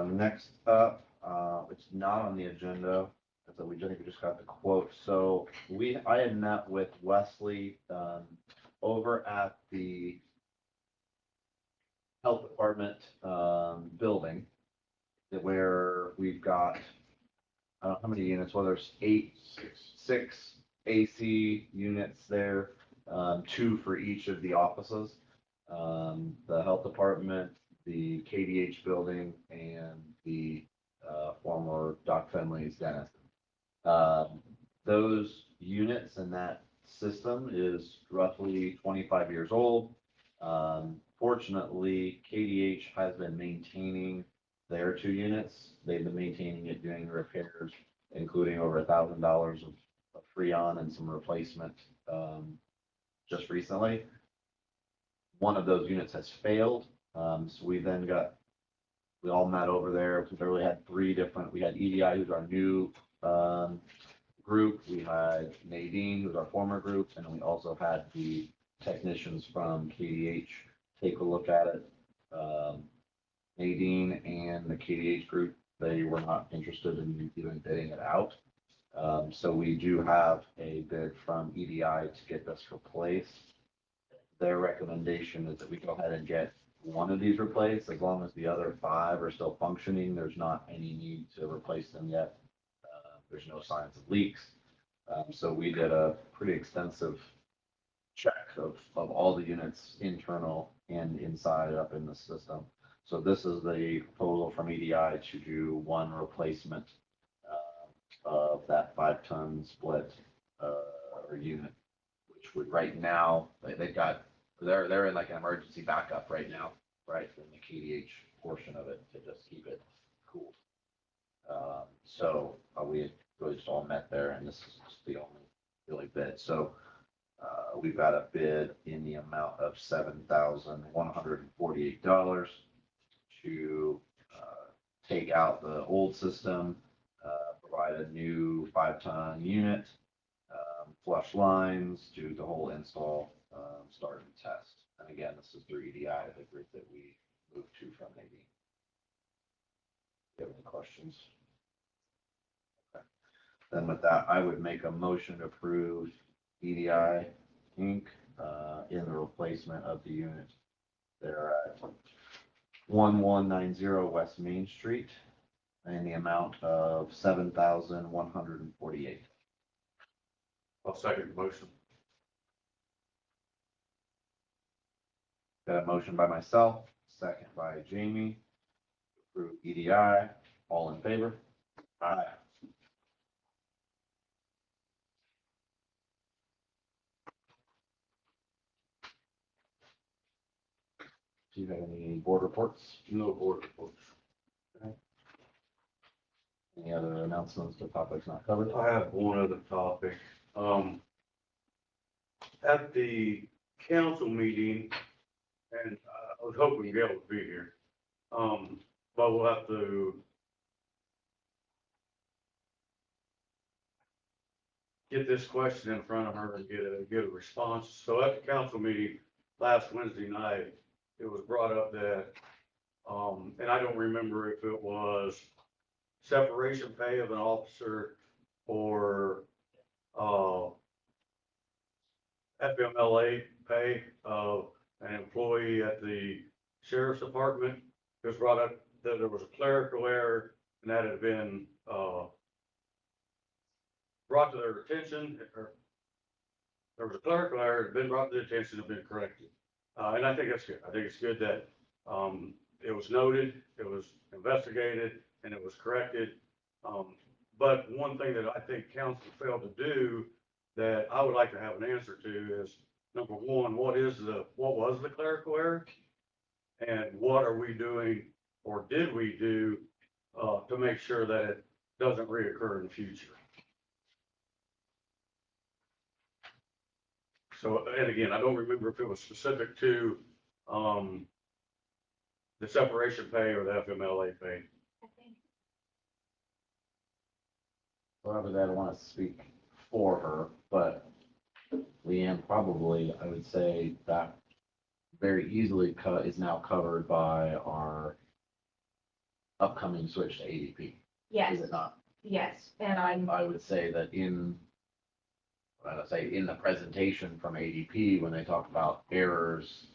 Next up, it's not on the agenda, so we just got the quote. So I had met with Wesley, over at the health department, building, where we've got, I don't know how many units, whether it's 6 AC units there, 2 for each of the offices. The health department, the KDH building, and the former Doc Finley's dentist. Those units and that system is roughly 25 years old. Fortunately, KDH has been maintaining their 2 units. They've been maintaining it, doing repairs, including over $1,000 of Freon and some replacement just recently. One of those units has failed. So we all met over there. We literally had 3 different, we had EDI, who's our new group. We had Nadine, who's our former group, and we also had the technicians from KDH take a look at it. Nadine and the KDH group, they were not interested in even bidding it out. So we do have a bid from EDI to get this replaced. Their recommendation is that we go ahead and get one of these replaced. As long as the other 5 are still functioning, there's not any need to replace them yet. There's no signs of leaks. So we did a pretty extensive check of all the units, internal and inside up in the system. So this is the proposal from EDI to do 1 replacement of that 5-ton split or unit, which would right now, they're in like an emergency backup right now, right, in the KDH portion of it to just keep it cool. So we really just all met there, and this is just the only really bid. So we've got a bid in the amount of $7,148 to take out the old system, provide a new 5-ton unit, flush lines, do the whole install, start and test. And again, this is through EDI, the group that we moved to from Nadine. Do you have any questions? Okay. Then with that, I would make a motion to approve EDI Inc. In the replacement of the unit. They're at 1190 West Main Street in the amount of $7,148. I'll second the motion. Got a motion by myself, second by Jamie. Approve EDI. All in favor? Aye. Do you have any board reports? No board reports. Any other announcements or topics not covered? I have one other topic. At the council meeting, and I was hoping to be able to be here, but we'll have to get this question in front of her and get a response. So at the council meeting last Wednesday night, it was brought up that, and I don't remember if it was separation pay of an officer or FMLA pay of an employee at the sheriff's department. It was brought up that there was a clerical error and that had been brought to their attention, or there was a clerical error, had been brought to their attention, and been corrected. And I think that's good. I think it's good that it was noted, it was investigated, and it was corrected. But one thing that I think council failed to do that I would like to have an answer to is, number one, what was the clerical error? And what are we doing, or did we do, to make sure that it doesn't reoccur in the future? So, and again, I don't remember if it was specific to, the separation pay or the FMLA pay. I think However, I don't want to speak for her, but Leanne probably, I would say that very easily is now covered by our upcoming switch to ADP. yes, Is it not? yes, and I would say that in the presentation from ADP, when they talk about errors,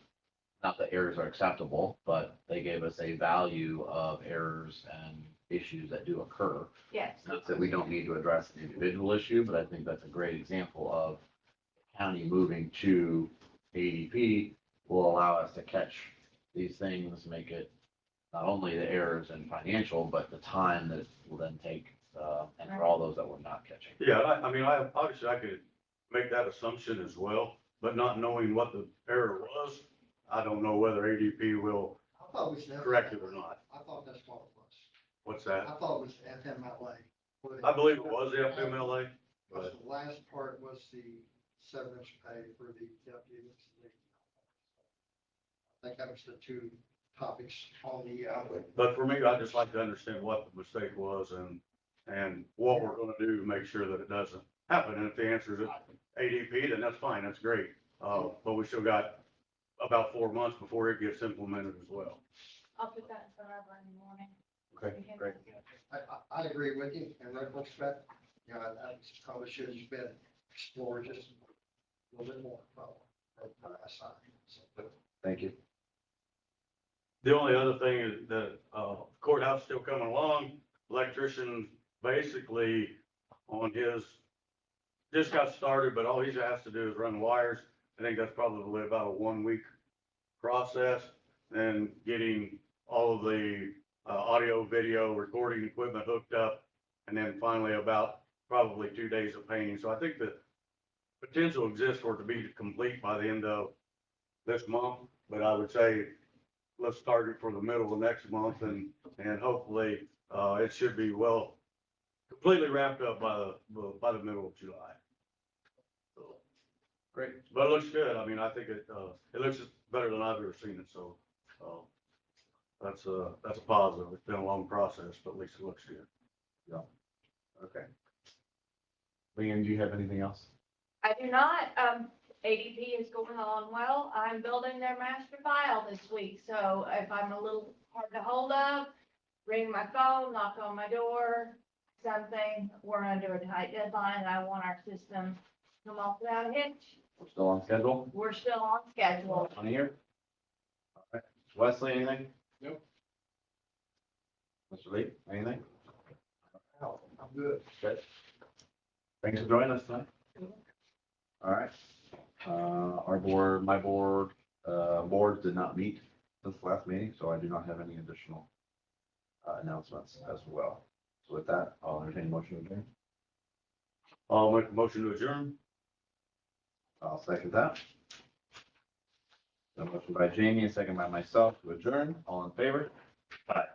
not that errors are acceptable, but they gave us a value of errors and issues that do occur. yes, Not that we don't need to address an individual issue, but I think that's a great example of county moving to ADP will allow us to catch these things, make it not only the errors in financial, but the time that it will then take, and for all those that we're not catching. Yeah, I mean, obviously I could make that assumption as well, but not knowing what the error was, I don't know whether ADP will I thought it was the correct it or not. I thought that's what it was. What's that? I thought it was the FMLA. I believe it was the FMLA, Because but the last part was the severance pay for the deputies. I think that was the two topics on the, but for me, I'd just like to understand what the mistake was and what we're gonna do to make sure that it doesn't happen. And if the answer is ADP, then that's fine, that's great. But we still got about 4 months before it gets implemented as well. I'll put that in front of her in the morning. Okay, great. I agree with you in retrospect. You know, I probably should have been explored just a little bit more, probably. Thank you. The only other thing is that courthouse is still coming along. Electrician basically on his, just got started, but all he's asked to do is run wires. I think that's probably about a 1 week process. And getting all of the audio, video, recording equipment hooked up. And then finally about probably 2 days of painting. So I think the potential exists for it to be complete by the end of this month. But I would say, let's target for the middle of next month and hopefully, it should be completely wrapped up by the middle of July. So, Great. but it looks good. I mean, I think it looks better than I've ever seen it. So, that's a positive. It's been a long process, but at least it looks good. Okay. Leanne, do you have anything else? I do not, ADP is going on well. I'm building their master file this week, so if I'm a little hard to hold up, ring my phone, knock on my door, something, we're under a tight deadline, and I want our system to come off without a hitch. We're still on schedule? We're still on schedule. On here? All right. Wesley, anything? Nope. Mr. Lee, anything? I'm good. Good. Thanks for joining us tonight. All right. My board, boards did not meet since the last meeting, so I do not have any additional announcements as well. So with that, I'll entertain a motion to adjourn. I'll make a motion to adjourn. I'll second that. A motion by Jamie, a second by myself to adjourn. All in favor? Aye.